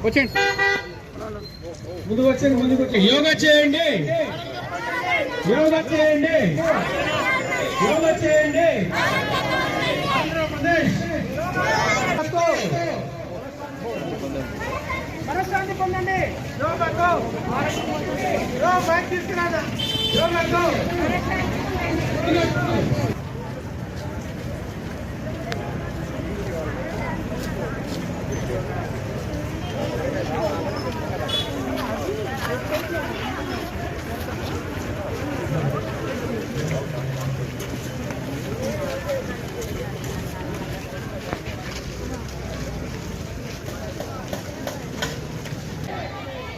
వచ్చేయండి, ముందుకు వచ్చేయండి, ముందుకు వచ్చి యోగా చేయండి, యోగా చేయండి, యోగా చేయండి. ఆంధ్రప్రదేశ్ మనశ్శాంతి పొందండి. యోగాతో బయట తీసుకురాదా, యోగాతో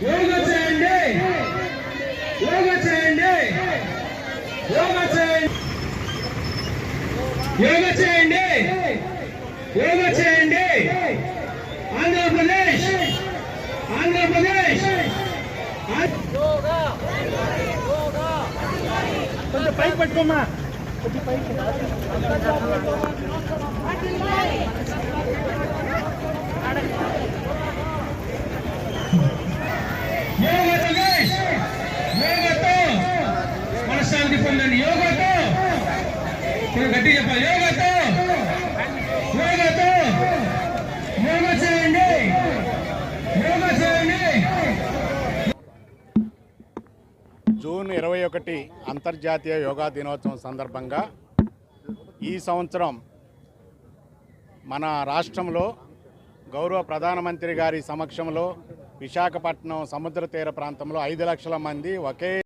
యోగా చేయండి, యోగా చేయండి, యోగా చేయండి, యోగా చేయండి, యోగా చేయండి. ఆంధ్రప్రదేశ్, ఆంధ్రప్రదేశ్ కొంచెం పైకి పట్టుకోమ్మా, కొంచెం పైకి. యోగాతో మనశ్శాంతి పొందండి. యోగాతో గట్టి చెప్పాలి. యోగాతో యోగాతో యోగా చేయండి, యోగా చేయండి. జూన్ 21 అంతర్జాతీయ యోగా దినోత్సవం సందర్భంగా ఈ సంవత్సరం మన రాష్ట్రంలో గౌరవ ప్రధానమంత్రి గారి సమక్షంలో విశాఖపట్నం సముద్ర తీర ప్రాంతంలో 5 లక్షల మంది ఒకే